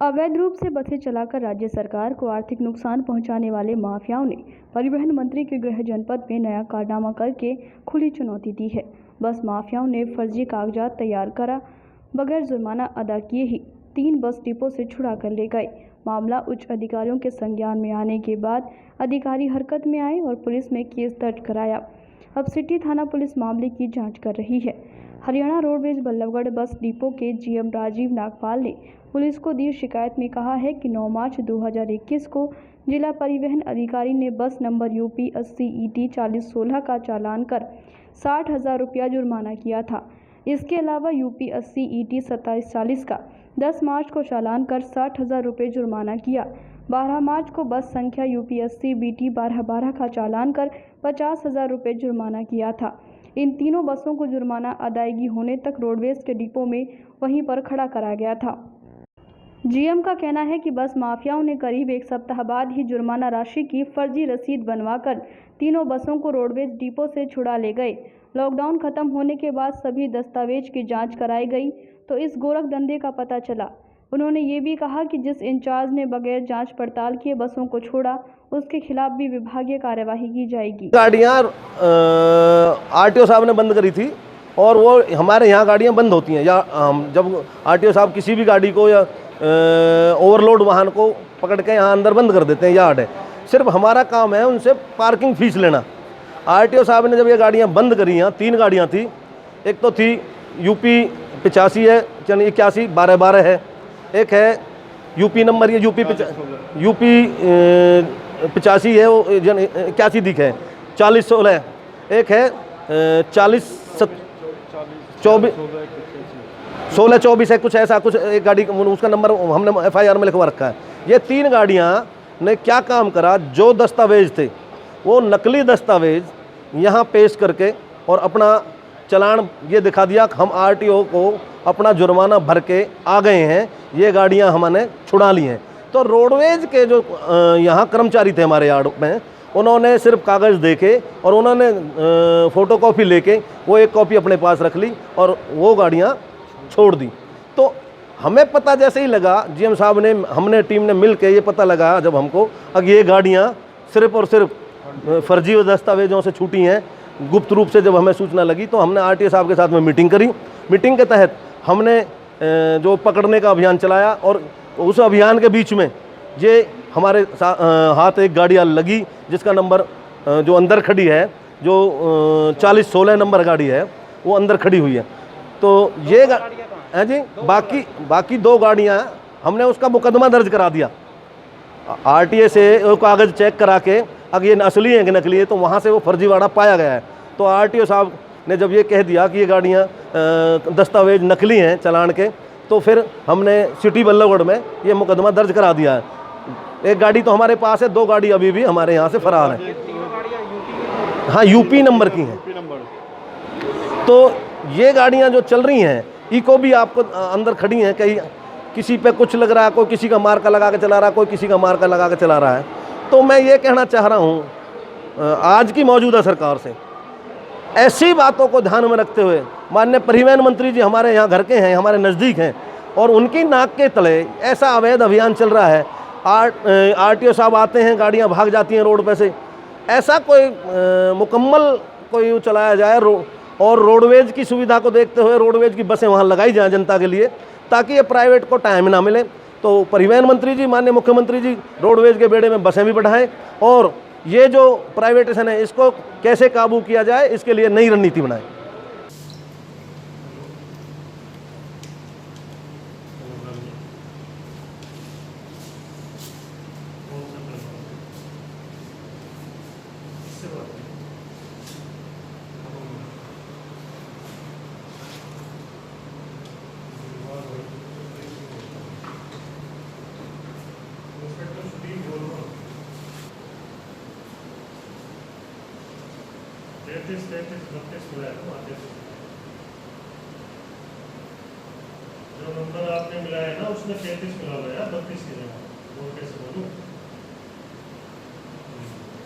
अवैध रूप से बसें चलाकर राज्य सरकार को आर्थिक नुकसान पहुंचाने वाले माफियाओं ने परिवहन मंत्री के गृह जनपद में नया कारनामा करके खुली चुनौती दी है। बस माफियाओं ने फर्जी कागजात तैयार करा, बगैर जुर्माना अदा किए ही 3 बस डिपो से छुड़ा कर ले गए। मामला उच्च अधिकारियों के संज्ञान में आने के बाद अधिकारी हरकत में आए और पुलिस में केस दर्ज कराया। अब सिटी थाना पुलिस मामले की जांच कर रही है। Haryana roadways Ballabhgarh bus depot के जीएम राजीव नागपाल ने पुलिस को दी शिकायत में कहा है कि 9 मार्च 2021 को जिला परिवहन अधिकारी ने बस नंबर UP 80 ET 4016 का चालान कर 60,000 रुपया जुर्माना किया था। इसके अलावा UP 80 ET 2740 का 10 मार्च को चालान कर 60,000 रुपये जुर्माना किया। 12 मार्च को बस संख्या UP 80 BT 1212 का चालान कर 50,000 रुपये जुर्माना किया था। इन तीनों बसों को जुर्माना अदायगी होने तक रोडवेज के डिपो में वहीं पर खड़ा करा गया था। जीएम का कहना है कि बस माफियाओं ने करीब 1 सप्ताह बाद ही जुर्माना राशि की फर्जी रसीद बनवाकर तीनों बसों को रोडवेज डिपो से छुड़ा ले गए। लॉकडाउन खत्म होने के बाद सभी दस्तावेज की जांच कराई गई तो इस गोरख धंधे का पता चला। उन्होंने ये भी कहा कि जिस इंचार्ज ने बगैर जांच पड़ताल किए बसों को छोड़ा, उसके खिलाफ भी विभागीय कार्यवाही की जाएगी। गाड़ियाँ RTO साहब ने बंद करी थी और वो हमारे यहाँ गाड़ियाँ बंद होती हैं या जब RTO साहब किसी भी गाड़ी को या ओवरलोड वाहन को पकड़ के यहाँ अंदर बंद कर देते हैं। यार्ड है, सिर्फ हमारा काम है उनसे पार्किंग फीस लेना। RTO साहब ने जब ये गाड़ियाँ बंद करी, यहाँ 3 गाड़ियाँ थी। एक तो थी UP 85 है, 81 1212 है, एक है UP नंबर ये UP 85 है, वो 81 दिख है 4016, एक है 1624 है, कुछ ऐसा कुछ एक गाड़ी उसका नंबर हमने FIR में लिखवा रखा है। ये 3 गाड़ियाँ ने क्या काम करा, जो दस्तावेज थे वो नकली दस्तावेज यहाँ पेश करके और अपना चलान ये दिखा दिया कि हम RTO को अपना जुर्माना भर के आ गए हैं, ये गाड़ियाँ हमने छुड़ा ली हैं। तो रोडवेज के जो यहाँ कर्मचारी थे हमारे यार्ड में, उन्होंने सिर्फ कागज़ देके और उन्होंने फ़ोटोकॉपी लेके वो एक कॉपी अपने पास रख ली और वो गाड़ियाँ छोड़ दी। तो हमें पता जैसे ही लगा, GM साहब ने हमने टीम ने मिल के ये पता लगा जब हमको अब ये गाड़ियाँ सिर्फ और सिर्फ फर्जी दस्तावेज़ों से छूटी हैं, गुप्त रूप से जब हमें सूचना लगी तो हमने RTO साहब के साथ में मीटिंग करी। मीटिंग के तहत हमने जो पकड़ने का अभियान चलाया और उस अभियान के बीच में ये हमारे हाथ एक गाड़ी लगी जिसका नंबर जो अंदर खड़ी है, जो 4016 नंबर गाड़ी है, वो अंदर खड़ी हुई है। तो ये है जी, बाकी 2 गाड़ियाँ हमने उसका मुकदमा दर्ज करा दिया। RTA से वो कागज़ चेक करा के अगर ये असली है कि नकली है, तो वहाँ से वो फर्जीवाड़ा पाया गया है। तो RTO साहब ने जब ये कह दिया कि ये गाड़ियाँ दस्तावेज नकली हैं चालान के, तो फिर हमने सिटी बल्लभगढ़ में ये मुकदमा दर्ज करा दिया है। एक गाड़ी तो हमारे पास है, 2 गाड़ी अभी भी हमारे यहाँ से फरार है। हाँ, UP नंबर की हैं। तो ये गाड़ियाँ जो चल रही हैं, इको भी आपको अंदर खड़ी हैं, कहीं किसी पे कुछ लग रहा है, कोई किसी का मार्का लगा के चला रहा है, कोई किसी का मार्का लगा के चला रहा है। तो मैं ये कहना चाह रहा हूँ आज की मौजूदा सरकार से, ऐसी बातों को ध्यान में रखते हुए माननीय परिवहन मंत्री जी हमारे यहाँ घर के हैं, हमारे नज़दीक हैं, और उनकी नाक के तले ऐसा अवैध अभियान चल रहा है। RTO साहब आते हैं, गाड़ियाँ भाग जाती हैं रोड पे से। ऐसा कोई मुकम्मल कोई चलाया जाए और रोडवेज की सुविधा को देखते हुए रोडवेज की बसें वहाँ लगाई जाएँ जनता के लिए, ताकि ये प्राइवेट को टाइम ना मिले। तो परिवहन मंत्री जी, माननीय मुख्यमंत्री जी, रोडवेज के बेड़े में बसें भी बढ़ाएं और ये जो प्राइवेटेशन है इसको कैसे काबू किया जाए, इसके लिए नई रणनीति बनाएं। जो नंबर आपने मिलाया है ना, उसमें 33 मिला हुआ है, 32 की जगह। वो कैसे बोलूं?